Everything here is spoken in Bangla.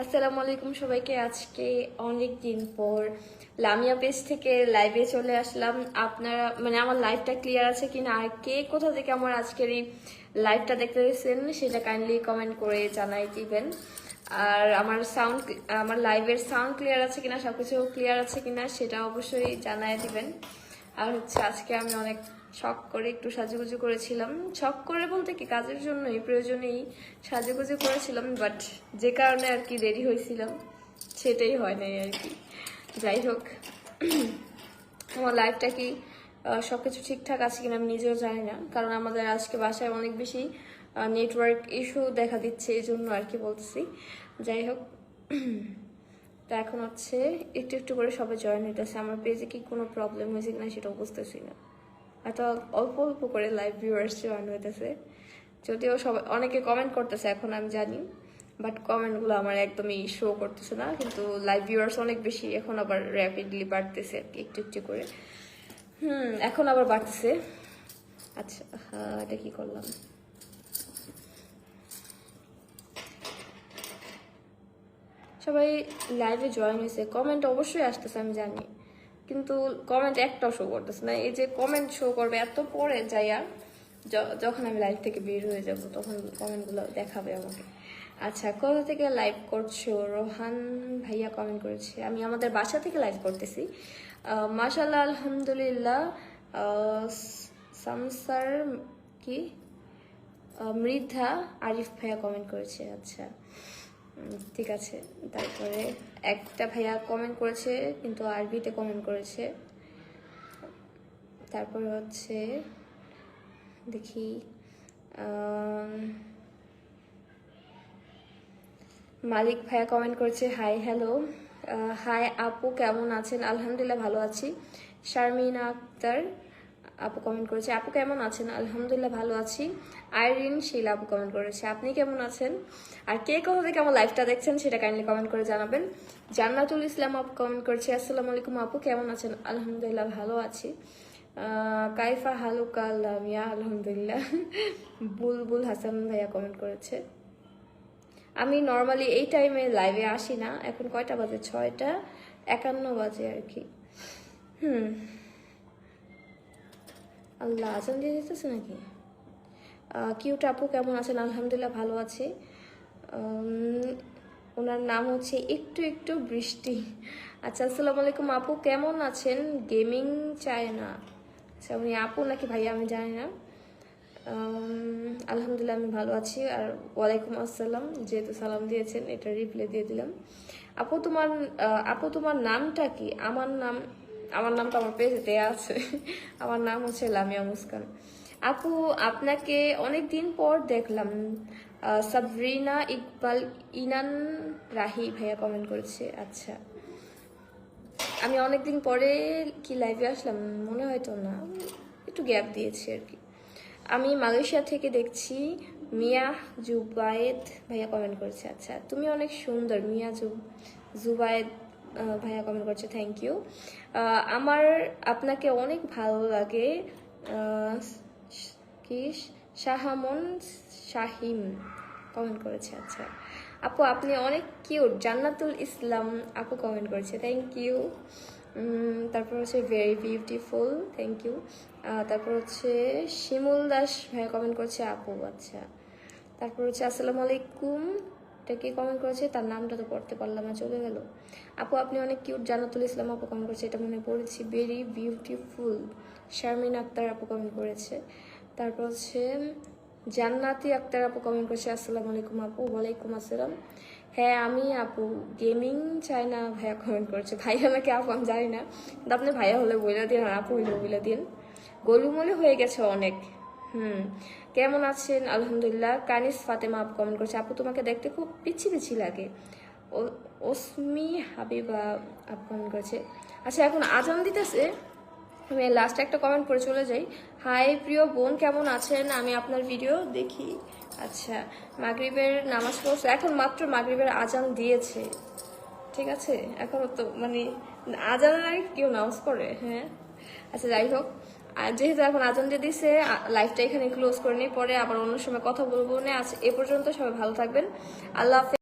আসসালামু আলাইকুম সবাইকে। আজকে অনেক দিন পর লামিয়া পেজ থেকে লাইভে চলে আসলাম। আপনারা আমার লাইভটা ক্লিয়ার আছে কিনা, আর কে কোথা থেকে আমার আজকের এই লাইভটা দেখতে পেয়েছেন সেটা কাইন্ডলি কমেন্ট করে জানাই দিবেন। আর আমার লাইভের সাউন্ড ক্লিয়ার আছে কিনা, সবকিছু ক্লিয়ার আছে কিনা সেটা অবশ্যই জানাই দিবেন। আর আজকে আমি অনেক শখ করে একটু সাজুগুজু করেছিলাম। শখ করে বলতে কি, কাজের জন্যই প্রয়োজনেই সাজুগুজু করেছিলাম, বাট যে কারণে আর কি দেরি হয়েছিলাম সেটাই হয় নাই আর কি। যাই হোক, আমার লাইফটা কি সবকিছু ঠিকঠাক আছে কিনা আমি নিজেও জানি না, কারণ আমাদের আজকে বাসায় অনেক বেশি নেটওয়ার্ক ইস্যু দেখা দিচ্ছে, এই জন্য আর কি বলতেছি। যাই হোক, তা এখন একটু একটু করে সবাই জয়েন হইতেছে। আমার পেজে কি কোনো প্রবলেম হয়েছে কিনা সেটাও বুঝতেছি না। এত অল্প অল্প করে লাইভ ভিউয়ার্স জয়েন হইতেছে, যদিও সবাই অনেকে কমেন্ট করতেছে এখন আমি জানি, বাট কমেন্টগুলো আমার একদমই শো করতেছে না। কিন্তু লাইভ ভিউয়ার্স অনেক বেশি, এখন আবার র্যাপিডলি বাড়তেছে আর কি, একটু একটু করে। এখন আবার বাড়তেছে। আচ্ছা, হ্যাঁ, এটা কি করলাম? সবাই লাইভে জয়েন হয়েছে, কমেন্ট অবশ্যই আসতেছে আমি জানি, কিন্তু কমেন্ট একটাও শো করতেছে না। এই যে কমেন্ট শো করবে এত পরে যাইয়া, যখন আমি লাইভ থেকে বের হয়ে যাব তখন কমেন্টগুলো দেখাবে আমাকে। আচ্ছা, কোথা থেকে লাইভ করছো? রোহান ভাইয়া কমেন্ট করেছে, আমি আমাদের বাসা থেকে লাইভ করতেছি। মাশাআল্লাহ, আলহামদুলিল্লাহ। সামসার কি মৃদ্ধা আরিফ ভাইয়া কমেন্ট করেছে। আচ্ছা, ঠিক আছে। তারপরে একটা ভাইয়া কমেন্ট করেছে, কিন্তু আরবিতে কমেন্ট করেছে। তারপরে দেখি, মালিক ভাইয়া কমেন্ট করেছে, হাই হ্যালো। হাই আপু, কেমন আছেন? আলহামদুলিল্লাহ ভালো আছি। শারমিনা আক্তার আপু কমেন্ট করেছে, আপু কেমন আছেন? আলহামদুলিল্লাহ ভালো আছি। আইরিন শিলা আপু কমেন্ট করেছে, আপনি কেমন আছেন? আর কে কোথা থেকে আমার লাইভটা দেখছেন সেটা কাইন্ডলি কমেন্ট করে জানাবেন। জান্নাতুল ইসলাম আপু কমেন্ট করেছে, আসসালামু আলাইকুম আপু, কেমন আছেন? আলহামদুলিল্লাহ ভালো আছি। কাইফা হালুকা লামিয়া, আলহামদুলিল্লাহ। বুলবুল হাসান ভাইয়া কমেন্ট করেছে, আমি নর্মালি এই টাইমে লাইভে আসি না। এখন কয়টা বাজে? 6:51 বাজে আর কি। আল্লাহ, আজান দিয়ে দিতেছে নাকি? কিউট আপু কেমন আছেন? আলহামদুলিল্লাহ ভালো আছি। ওনার নাম একটু একটু বৃষ্টি। আচ্ছা, আসসালামু আলাইকুম আপু, কেমন আছেন? গেমিং চায় না। আচ্ছা, উনি আপু নাকি ভাইয়া আমি জানি না। আলহামদুলিল্লাহ আমি ভালো আছি। আর ওয়ালাইকুম আসসালাম, যেহেতু সালাম দিয়েছেন এটা রিপ্লাই দিয়ে দিলাম। আপু তোমার নামটা কি? আমার নামটা আমার পেজে দেয়া আছে। আমার নাম লামিয়া মুস্কান। আপু, আপনাকে অনেক দিন পর দেখলাম। সাবরিনা ইকবাল ইনান রাহি ভাইয়া কমেন্ট করেছে। আচ্ছা, আমি অনেকদিন পরে কি লাইভে আসলাম মনে হয়তো না, একটু গ্যাপ দিয়েছি আর কি। আমি মালয়েশিয়া থেকে দেখছি। মিয়া জুবায়েদ ভাইয়া কমেন্ট করেছে। আচ্ছা, তুমি অনেক সুন্দর। মিয়া জুবায়েদ ভাইয়া কমেন্ট করছে, থ্যাংক ইউ। আমার আপনাকে অনেক ভালো লাগে। কি শাহামন শাহিম কমেন্ট করেছে। আচ্ছা আপু, আপনি অনেক কিউট। জান্নাতুল ইসলাম আপু কমেন্ট করেছে, থ্যাংক ইউ। তারপর ভেরি বিউটিফুল, থ্যাংক ইউ। তারপর শিমুল দাস ভাইয়া কমেন্ট করছে, আপু। আচ্ছা, তারপর আসসালামু আলাইকুম, এটা কি কমেন্ট করেছে? তার নামটা তো পড়তে পারলাম না, চলে গেল। আপু আপনি অনেক কিউট। জান্নাতুল ইসলাম আপু কমেন্ট করেছে, এটা মনে পড়েছি, ভেরি বিউটিফুল। শারমিন আক্তার আপু কমেন্ট করেছে। তারপর জান্নাতি আক্তার আপু কমেন্ট করেছে, আসসালামু আলাইকুম আপু। ওয়ালাইকুম আসসালাম। হ্যাঁ আমি আপু, গেমিং চাই না ভাইয়া কমেন্ট করেছে। ভাইয়া নাকি আপু আমি জানি না, কিন্তু আপনি ভাইয়া হলে বইলা দিন, আর আপু হইলে বইলা দিন। গলুমলে হয়ে গেছে অনেক। কেমন আছেন? আলহামদুলিল্লাহ। কানিস ফাতেমা আপু কমেন্ট করছে, আপু তোমাকে দেখতে খুব পিচ্ছি পিচ্ছি লাগে। ওসমি হাবিবা আপু কমেন্ট করেছে। আচ্ছা, এখন আজান দিতেছে, আমি লাস্ট একটা কমেন্ট করে চলে যাই। হাই প্রিয় বোন, কেমন আছেন? আমি আপনার ভিডিও দেখি। আচ্ছা, মাগরিবের নামাজ পড়ছে, এখন মাত্র মাগরিবের আজান দিয়েছে, ঠিক আছে? এখনো তো আজানের আগে কেউ নামাজ পড়ে? হ্যাঁ, আচ্ছা যাই হোক, আর যেহেতু এখন আজান দিয়ে দিছে, লাইফটা এখানে ক্লোজ করে নিই, পরে আবার অন্য সময় কথা বলবো না। আজ এ পর্যন্ত, সবাই ভালো থাকবেন, আল্লাহ হাফেজ।